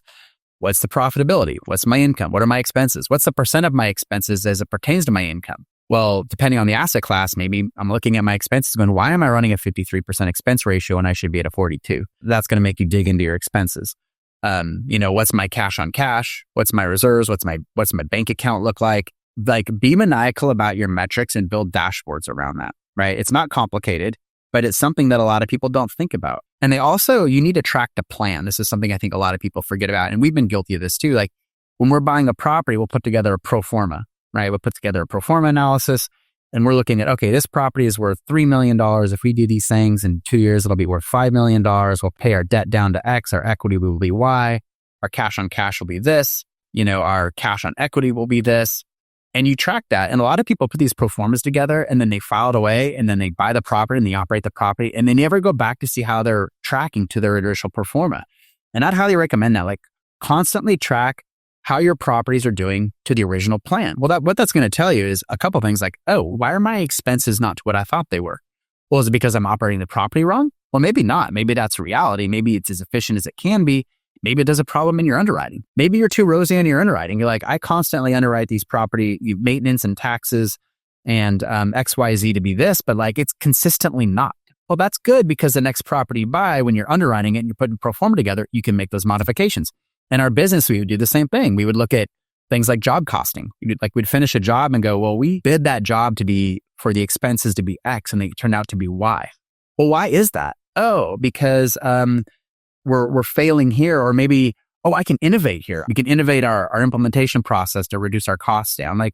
S1: what's the profitability? What's my income? What are my expenses? What's the percent of my expenses as it pertains to my income? Well, depending on the asset class, maybe I'm looking at my expenses going, why am I running a 53% expense ratio when I should be at a 42? That's going to make you dig into your expenses. What's my cash on cash? What's my reserves? What's my bank account look like? Like be maniacal about your metrics and build dashboards around that, right? It's not complicated, but it's something that a lot of people don't think about. And you need to track the plan. This is something I think a lot of people forget about. And we've been guilty of this too. Like when we're buying a property, we'll put together a pro forma, right? We'll put together a pro forma analysis and we're looking at, okay, this property is worth $3 million. If we do these things in 2 years, it'll be worth $5 million. We'll pay our debt down to X. Our equity will be Y. Our cash on cash will be this. Our cash on equity will be this. And you track that. And a lot of people put these pro formas together and then they file it away and then they buy the property and they operate the property and they never go back to see how they're tracking to their initial pro forma. And I'd highly recommend that. Like constantly track how your properties are doing to the original plan. Well, what that's going to tell you is a couple things like, oh, why are my expenses not to what I thought they were? Well, is it because I'm operating the property wrong? Well, maybe not. Maybe that's reality. Maybe it's as efficient as it can be. Maybe there's a problem in your underwriting. Maybe you're too rosy in your underwriting. You're like, I constantly underwrite these property maintenance and taxes and XYZ to be this, but like it's consistently not. Well, that's good because the next property you buy, when you're underwriting it and you're putting pro forma together, you can make those modifications. In our business, we would do the same thing. We would look at things like job costing. We'd finish a job and go, well, we bid that job to be for the expenses to be X and they turned out to be Y. Well, why is that? Oh, because we're failing here, or maybe, I can innovate here. We can innovate our implementation process to reduce our costs down.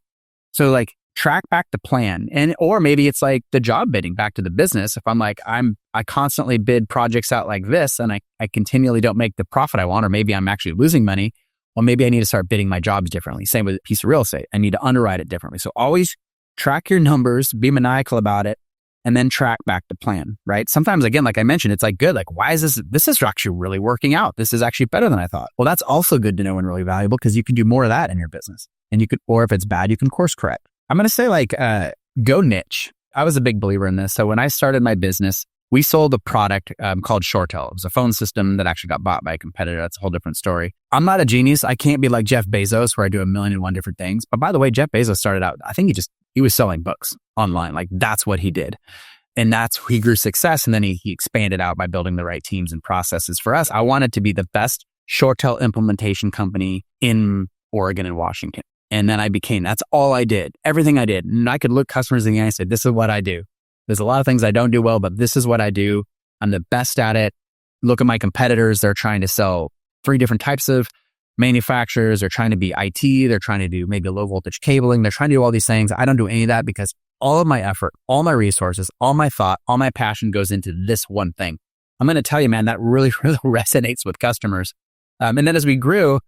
S1: So track back the plan. Or maybe it's like the job bidding back to the business. If I'm like, I constantly bid projects out like this and I continually don't make the profit I want, or maybe I'm actually losing money. Well, maybe I need to start bidding my jobs differently. Same with a piece of real estate. I need to underwrite it differently. So always track your numbers, be maniacal about it, and then track back the plan, right? Sometimes, again, like I mentioned, it's like good. Like, why is this is actually really working out. This is actually better than I thought. Well, that's also good to know and really valuable because you can do more of that in your business. And or if it's bad, you can course correct. I'm going to say go niche. I was a big believer in this. So when I started my business, we sold a product called ShoreTel. It was a phone system that actually got bought by a competitor. That's a whole different story. I'm not a genius. I can't be like Jeff Bezos where I do 1,000,001 different things. But by the way, Jeff Bezos started out, I think he was selling books online. Like that's what he did. And he grew success. And then he expanded out by building the right teams and processes. For us, I wanted to be the best ShoreTel implementation company in Oregon and Washington. And then that's all I did. Everything I did. And I could look customers in the eye and say, this is what I do. There's a lot of things I don't do well, but this is what I do. I'm the best at it. Look at my competitors. They're trying to sell 3 different types of manufacturers. They're trying to be IT. They're trying to do maybe low voltage cabling. They're trying to do all these things. I don't do any of that because all of my effort, all my resources, all my thought, all my passion goes into this one thing. I'm going to tell you, man, that really, really resonates with customers. And then as we grew,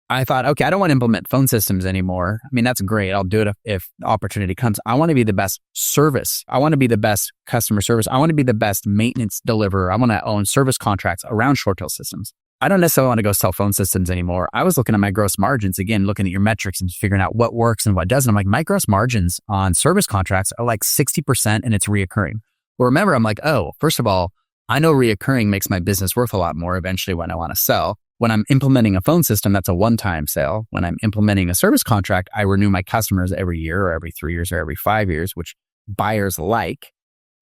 S1: I thought, okay, I don't want to implement phone systems anymore. I mean, that's great. I'll do it if the opportunity comes. I want to be the best service. I want to be the best customer service. I want to be the best maintenance deliverer. I want to own service contracts around ShoreTel systems. I don't necessarily want to go sell phone systems anymore. I was looking at my gross margins, again, looking at your metrics and figuring out what works and what doesn't. I'm like, my gross margins on service contracts are like 60% and it's reoccurring. Well, remember, I'm like, first of all, I know reoccurring makes my business worth a lot more eventually when I want to sell. When I'm implementing a phone system, that's a one-time sale. When I'm implementing a service contract, I renew my customers every year or every 3 years or every 5 years, which buyers like.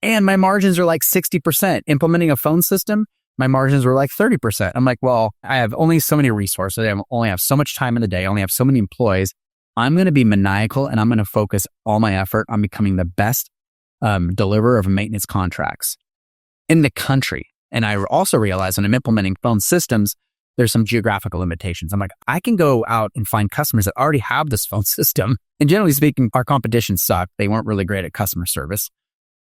S1: And my margins are like 60%. Implementing a phone system, my margins were like 30%. I'm like, well, I have only so many resources. I only have so much time in the day. I only have so many employees. I'm going to be maniacal and I'm going to focus all my effort on becoming the best deliverer of maintenance contracts in the country. And I also realized when I'm implementing phone systems, there's some geographical limitations. I'm like, I can go out and find customers that already have this phone system. And generally speaking, our competition sucked. They weren't really great at customer service.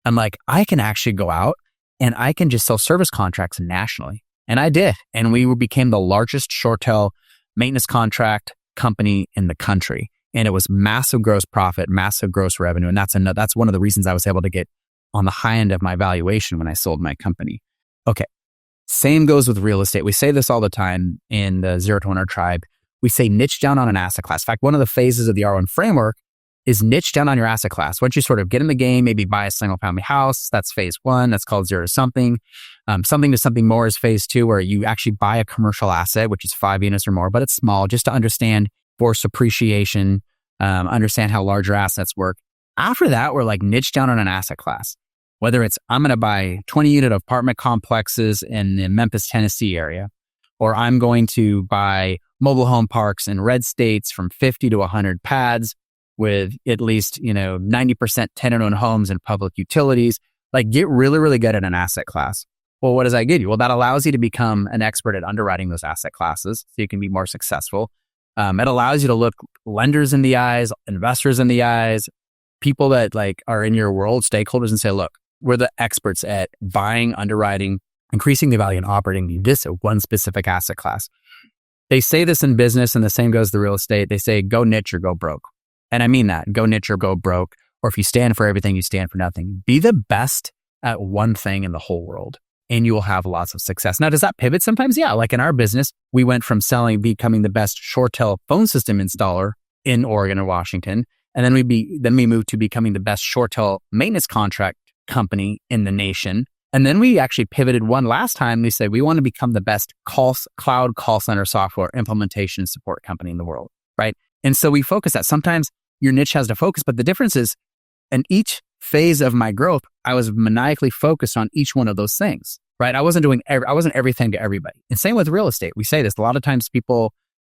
S1: I'm like, I can actually go out and I can just sell service contracts nationally. And I did. And we became the largest short-tail maintenance contract company in the country. And it was massive gross profit, massive gross revenue. And that's one of the reasons I was able to get on the high end of my valuation when I sold my company. Okay. Same goes with real estate. We say this all the time in the Zero to One tribe. We say niche down on an asset class. In fact, one of the phases of the R1 framework is niche down on your asset class. Once you sort of get in the game, maybe buy a single family house, that's phase one. That's called zero to something. Something to something more is phase two, where you actually buy a commercial asset, which is 5 units or more, but it's small, just to understand force appreciation, understand how larger assets work. After that, we're like niche down on an asset class. Whether it's I'm going to buy 20 unit apartment complexes in the Memphis, Tennessee area, or I'm going to buy mobile home parks in red states from 50 to 100 pads with at least, 90% tenant-owned homes and public utilities. Like, get really, really good at an asset class. Well, what does that get you? Well, that allows you to become an expert at underwriting those asset classes so you can be more successful. It allows you to look lenders in the eyes, investors in the eyes, people that are in your world, stakeholders, and say, look, we're the experts at buying, underwriting, increasing the value, and operating this at one specific asset class. They say this in business, and the same goes to real estate. They say, go niche or go broke. And I mean that, go niche or go broke. Or if you stand for everything, you stand for nothing. Be the best at one thing in the whole world, and you will have lots of success. Now, does that pivot sometimes? Yeah. Like in our business, we went from becoming the best short-tail phone system installer in Oregon and Washington. And then we moved to becoming the best short-tail maintenance contract company in the nation. And then we actually pivoted one last time. We said we want to become the best cloud call center software implementation and support company in the world, right? And so we focus that. Sometimes your niche has to focus, but the difference is in each phase of my growth, I was maniacally focused on each one of those things, right? I wasn't everything to everybody. And same with real estate. We say this a lot of times.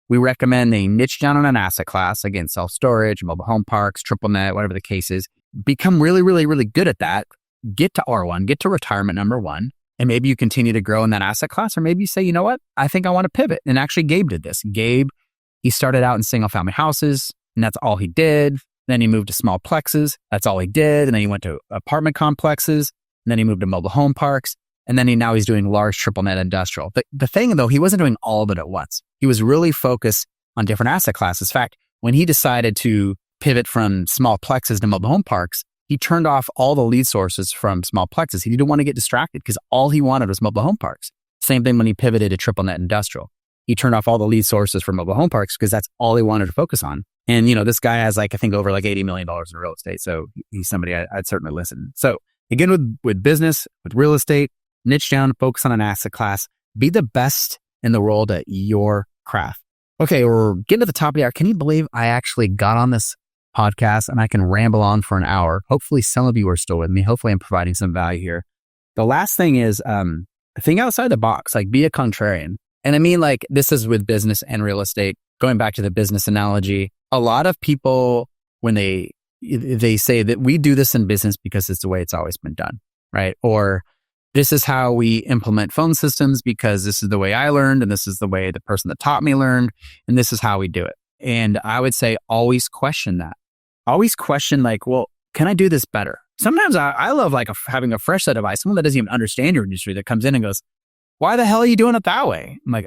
S1: We recommend they niche down on an asset class, again, self-storage, mobile home parks, triple net, whatever the case is. Become really, really, really good at that. Get to R1, get to retirement number one, and maybe you continue to grow in that asset class, or maybe you say, you know what, I think I want to pivot. And actually, Gabe did this. He started out in single family houses, and that's all he did. Then he moved to small plexes. That's all he did. And then he went to apartment complexes. And then he moved to mobile home parks. And then now he's doing large triple net industrial. The thing though, he wasn't doing all of it at once. He was really focused on different asset classes. In fact, when he decided to pivot from small plexes to mobile home parks, he turned off all the lead sources from small plexes. He didn't want to get distracted because all he wanted was mobile home parks. Same thing when he pivoted to triple net industrial. He turned off all the lead sources for mobile home parks because that's all he wanted to focus on. And, this guy has I think over $80 million in real estate. So he's somebody I'd certainly listen. So again, with business, with real estate, niche down, focus on an asset class, be the best in the world at your craft. Okay, we're getting to the top of the hour. Can you believe I actually got on this podcast and I can ramble on for an hour? Hopefully some of you are still with me. Hopefully I'm providing some value here. The last thing is think outside the box, be a contrarian. And I mean, this is with business and real estate. Going back to the business analogy, a lot of people, when they say that we do this in business because it's the way it's always been done, right? Or this is how we implement phone systems because this is the way I learned, and this is the way the person that taught me learned, and this is how we do it. And I would say always question that. Always question well, can I do this better? Sometimes I love having a fresh set of eyes, someone that doesn't even understand your industry that comes in and goes, why the hell are you doing it that way? I'm like,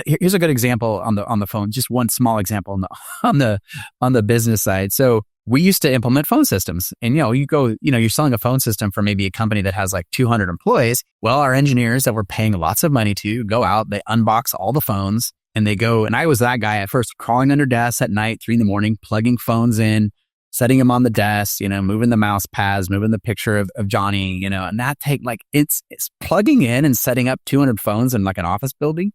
S1: here's a good example on the phone. Just one small example on the business side. So we used to implement phone systems, and you're selling a phone system for maybe a company that has 200 employees. Well, our engineers that we're paying lots of money to go out, they unbox all the phones, and they go. And I was that guy at first, crawling under desks at night, 3 a.m, plugging phones in, setting them on the desk, moving the mouse pads, moving the picture of Johnny, and that it's plugging in and setting up 200 phones in an office building.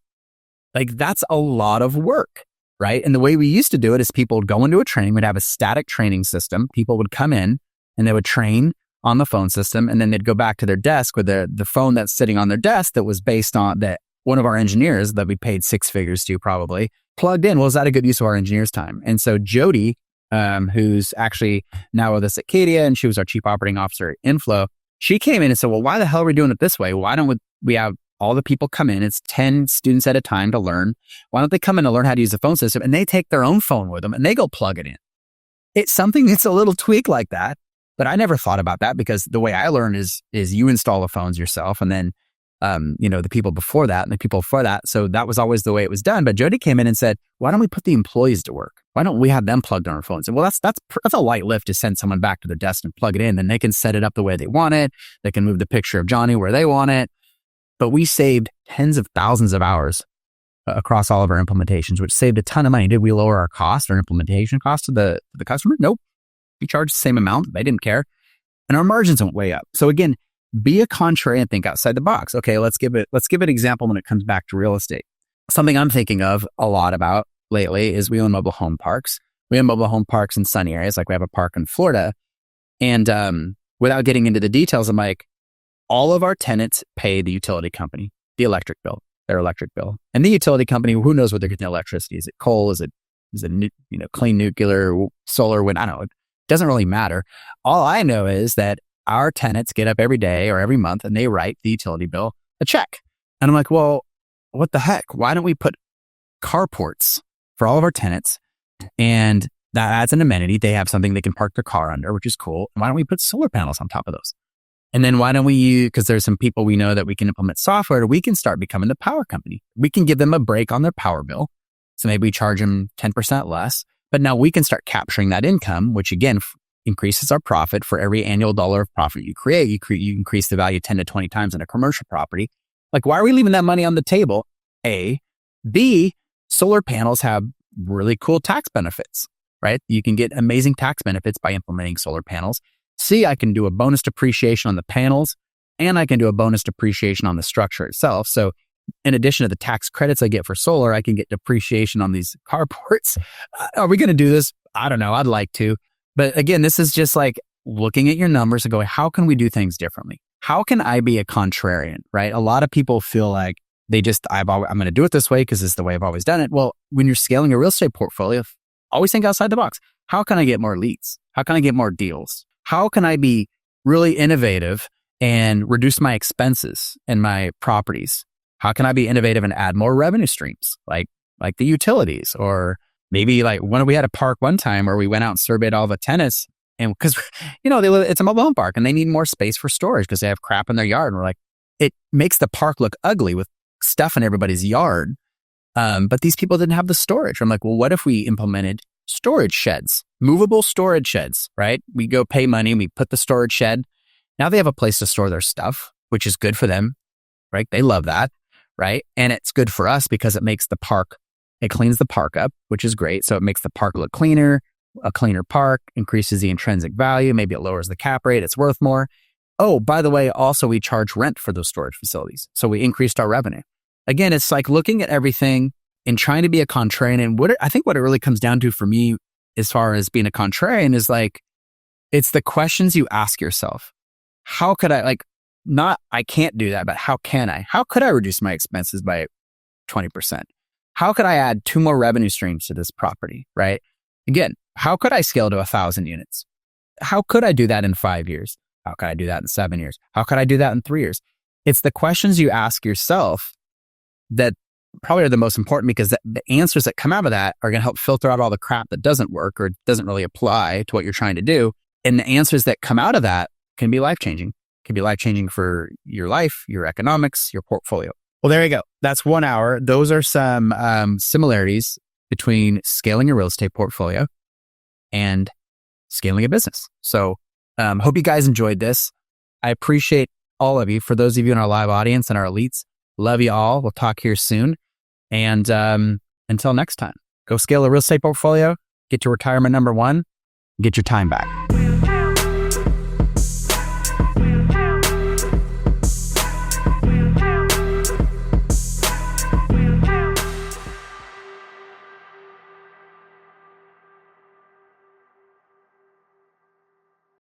S1: That's a lot of work, right? And the way we used to do it is people would go into a training, we'd have a static training system. People would come in and they would train on the phone system, and then they'd go back to their desk with the phone that's sitting on their desk that was based on that one of our engineers that we paid 6 figures to probably plugged in. Well, is that a good use of our engineers' time? And so Jody, who's actually now with us at Cadia, and she was our chief operating officer at Inflow. She came in and said, well, why the hell are we doing it this way? Why don't we have all the people come in. It's 10 students at a time to learn. Why don't they come in and learn how to use the phone system, and they take their own phone with them and they go plug it in? It's something that's a little tweak like that, but I never thought about that, because the way I learned is you install the phones yourself, and then the people before that and the people before that. So that was always the way it was done. But Jody came in and said, why don't we put the employees to work? Why don't we have them plugged on our phones? And well, that's a light lift to send someone back to their desk and plug it in. Then they can set it up the way they want it. They can move the picture of Johnny where they want it. But we saved tens of thousands of hours across all of our implementations, which saved a ton of money. Did we lower our cost, our implementation cost to the customer? Nope. We charged the same amount. They didn't care. And our margins went way up. So again, be a contrarian and think outside the box. Okay, let's give an example when it comes back to real estate. Something I'm thinking of a lot about lately is we own mobile home parks. We own mobile home parks in sunny areas, like we have a park in Florida. And without getting into the details, I'm like, all of our tenants pay the utility company, the electric bill, their electric bill. And the utility company, who knows what they're getting electricity? Is it coal? Is it clean nuclear, solar, wind? I don't know. It doesn't really matter. All I know is that our tenants get up every day or every month and they write the utility bill a check. And I'm like, well, what the heck? Why don't we put carports for all of our tenants? And that adds an amenity. They have something they can park their car under, which is cool. And why don't we put solar panels on top of those? And then why don't we because there's some people we know that we can implement software, we can start becoming the power company. We can give them a break on their power bill. So maybe we charge them 10% less, but now we can start capturing that income, which again, increases our profit. For every annual dollar of profit you create, you increase the value 10 to 20 times in a commercial property. Like, why are we leaving that money on the table? A. B, solar panels have really cool tax benefits, right? You can get amazing tax benefits by implementing solar panels. C, I can do a bonus depreciation on the panels, and I can do a bonus depreciation on the structure itself. So in addition to the tax credits I get for solar, I can get depreciation on these carports. Are we going to do this? I don't know. I'd like to. But again, this is just like looking at your numbers and going, how can we do things differently? How can I be a contrarian, right? A lot of people feel like I'm going to do it this way because it's the way I've always done it. Well, when you're scaling a real estate portfolio, always think outside the box. How can I get more leads? How can I get more deals? How can I be really innovative and reduce my expenses in my properties? How can I be innovative and add more revenue streams, like the utilities? Or maybe like when we had a park one time where we went out and surveyed all the tenants, and because it's a mobile home park and they need more space for storage because they have crap in their yard. And we're like, it makes the park look ugly with stuff in everybody's yard. But these people didn't have the storage. I'm like, well, what if we implemented storage sheds, movable storage sheds, right? We go pay money, we put the storage shed. Now they have a place to store their stuff, which is good for them, right? They love that, right? And it's good for us because it makes it cleans the park up, which is great. So it makes the park look cleaner. A cleaner park increases the intrinsic value. Maybe it lowers the cap rate. It's worth more. Oh, by the way, also we charge rent for those storage facilities. So we increased our revenue. Again, it's like looking at everything and trying to be a contrarian. And I think what it really comes down to for me, as far as being a contrarian, is like, it's the questions you ask yourself. How could I, I can't do that, but how can I? How could I reduce my expenses by 20%? How could I add 2 more revenue streams to this property, right? Again, how could I scale to 1,000 units? How could I do that in 5 years? How could I do that in 7 years? How could I do that in 3 years? It's the questions you ask yourself that probably are the most important, because the answers that come out of that are going to help filter out all the crap that doesn't work or doesn't really apply to what you're trying to do. And the answers that come out of that can be life-changing. Can be life-changing for your life, your economics, your portfolio. Well, there you go. That's 1 hour. Those are some similarities between scaling your real estate portfolio and scaling a business. So hope you guys enjoyed this. I appreciate all of you. For those of you in our live audience and our elites, love you all. We'll talk here soon. And until next time, go scale a real estate portfolio, get to retirement number 1, get your time back.